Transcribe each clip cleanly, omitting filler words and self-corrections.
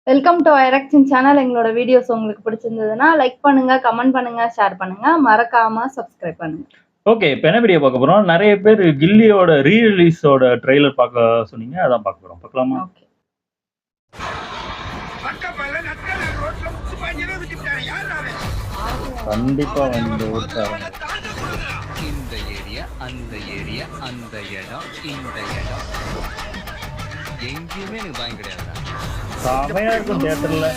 Welcome to ஐரக்ஷன் channel. எங்களோட videos உங்களுக்கு பிடிச்சிருந்ததுன்னா லைக் பண்ணுங்க, கமெண்ட் பண்ணுங்க, ஷேர் பண்ணுங்க, மறக்காம சப்ஸ்கிரைப் பண்ணுங்க. ஓகே, இப்போ என்ன வீடியோ பார்க்க போறோம்? நிறைய பேர் கில்லியோட ரீ-ரிலீஸோட ட்ரெய்லர் பார்க்க சொன்னீங்க. அதான் பார்க்க போறோம். பார்க்கலாமா? ஓகே. கண்டிப்பா வந்து ஓட்டாரு. இந்த ஏரியா, அந்த ஏரியா, அந்த இடம், இந்த இடம் எங்கேயுமே எனக்கு பயம் கிடையாது. செமையா இருக்கும் தியேட்டர்ல.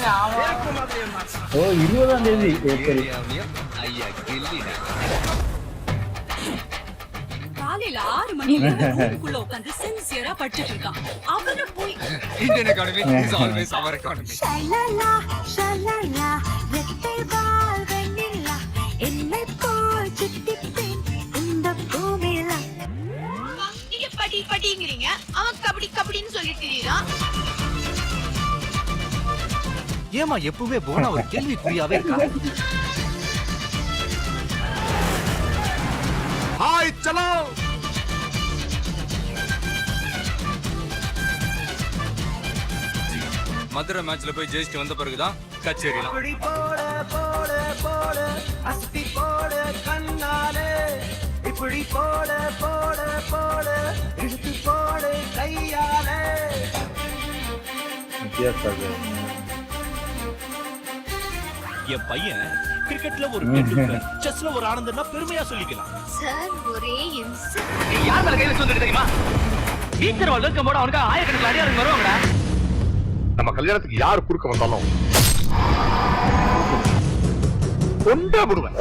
ஓ 20ஆம் தேதி ஏப்ரல். ஐயா கில்லிடா. காலையில 6 மணிக்கு ரூமுக்குள்ள உட்கார்ந்து சின்சியரா படிச்சிட்டு இருக்கான். அவன போய் Indian economy is always our economy. ஷலலா ஷலலா ரெட்டை பால் வெண்ணிலா என்னை போல் சுத்திட்டேன் இந்த பூமியில. நீங்க படி படிங்கறீங்க, அவன் கபடி கபடின்னு சொல்லிட்டு இருக்கான். ஏமா எப்பவுமே போனா ஒரு கேள்விக்குறியாவே இருக்கா? ஹாய் சலோ. மதுரை மேட்ச்ல போய் ஜெயிச்சுட்டு வந்த பிறகுதான் கச்சேரிலாம். இப்படி போட போட போட அஸ்தி போட கண்ணாலே, இப்படி போட போட போட இழுத்து போட கையாலே. என் பையன் கிரிக்கெட்ல ஒரு டெண்டுல்கர், செஸ்ல ஒரு ஆனந்தம்னா பெருமையா சொல்லிக்கலாம். சார் ஒரே இன்சல்ட். யார் மேல கை வச்சு வந்து தெரியுமா? டீச்சர் வளர்க்கும் போது அவனுக்கு ஆயிரக்கணக்கில் அடியாருங்க வருவாங்கடா. நம்ம கல்யாணத்துக்கு யார் குறுக்க வந்தாலும் கொண்டே விடுவேன்.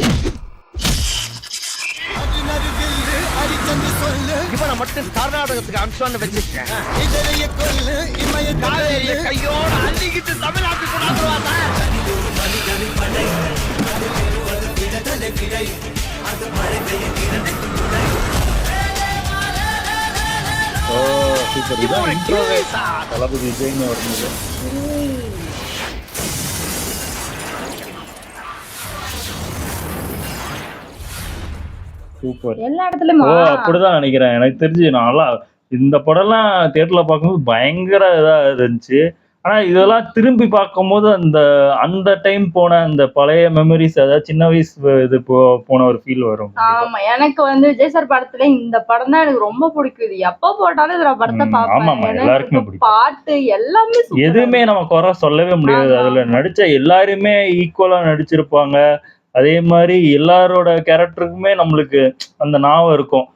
இவனை மட்டும் கர்நாடகத்துக்கு அனுப்பிச்சான்னு வச்சிருக்கேன். கையோட அள்ளிக்கிட்டு தமிழ்நாட்டுக்கு கொண்டாந்துருவாங்க. ஓ சூப்பர். இதான் இன்ட்ரோவே. தளபதி விஜய்னு வருது. சூப்பர். எல்லா இடத்துலயும் ஓ அப்படிதான் நினைக்கிறேன். எனக்கு தெரிஞ்சு நல்லா இந்த படம்லாம் தியேட்டர்ல பார்க்கும்போது பயங்கர இதா இருந்துச்சு. ஆனா இதெல்லாம் திரும்பி பார்க்கும்போது அந்த டைம் போன அந்த பழைய மெமரிஸ், அதாவது சின்ன வயசு இது போன ஒரு ஃபீல் வரும். ஆமா, எனக்கு வந்து விஜய் சார் படத்துல இந்த படம் தான் எனக்கு ரொம்ப பிடிக்கும். இது எப்ப போட்டாலும் இதுல படத்தை ஆமாமா, பார்ப்பேன். எல்லாருக்குமே எனக்கு பிடிக்கும். பாட்டு எல்லாமே super. எதுவுமே நம்ம குறை சொல்லவே முடியாது. ஆமா. அதுல நடிச்ச எல்லாருமே ஈக்குவலா நடிச்சிருப்பாங்க. அதே மாதிரி எல்லாரோட கேரக்டருக்குமே நம்மளுக்கு அந்த ஞாபகம் இருக்கும்.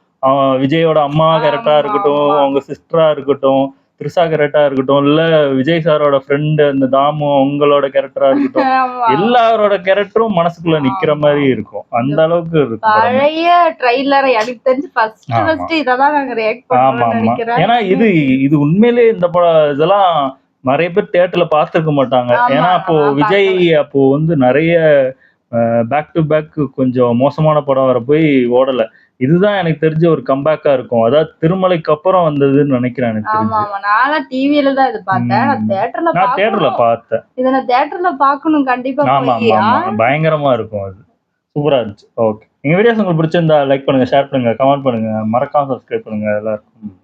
விஜயோட அம்மா கேரக்டரா இருக்கட்டும், ஆமா. அவங்க சிஸ்டரா இருக்கட்டும், த்ரிஷா கேரக்டரா இருக்கட்டும், இல்ல விஜய் சாரோட ஃப்ரெண்டு அந்த தாமு அவங்களோட கேரக்டரா இருக்கட்டும், ஆமா. எல்லாரோட கேரக்டரும் மனசுக்குள்ள நிக்கிற மாதிரி இருக்கும். அந்த அளவுக்கு இருக்கும் படம். பழைய ட்ரைலரை எனக்கு தெரிஞ்சு ஃபர்ஸ்ட் இததான் நாங்க ரியாக்ட் ஆமா பண்ணுவோம்னு ஆமா. நினைக்கிறேன். ஏன்னா இது உண்மையிலே இந்த இதெல்லாம் நிறைய பேர் தியேட்டர்ல பார்த்திருக்க மாட்டாங்க. ஆமா, ஏன்னா அப்போ நான் விஜய் பார்க்கல. அப்போ வந்து நிறைய பேக் டு பேக் கொஞ்சம் மோசமான படம் வர போய் ஓடல. இதுதான் எனக்கு தெரிஞ்ச ஒரு கம்பேக்கா இருக்கும். அதாவது திருமலைக்கு அப்புறம் வந்ததுன்னு நினைக்கிறேன் எனக்கு ஆமா தெரிஞ்சு. ஆமா, நான் டிவில தான் இது பார்த்தேன். நான் தியேட்டர்ல நான் தியேட்டர்ல பார்த்தேன். இதை நான் தியேட்டர்ல பார்க்கணும் கண்டிப்பா. ஆமா போய் ஆமா ஆமா, பயங்கரமா இருக்கும். அது சூப்பரா இருந்துச்சு. ஓகே, எங்க வீடியோஸ் உங்களுக்கு பிடிச்சிருந்தா லைக் பண்ணுங்க, ஷேர் பண்ணுங்க, கமெண்ட் பண்ணுங்க, மறக்காம சப்ஸ்கிரைப் பண்ணுங்க எல்லாருக்கும்.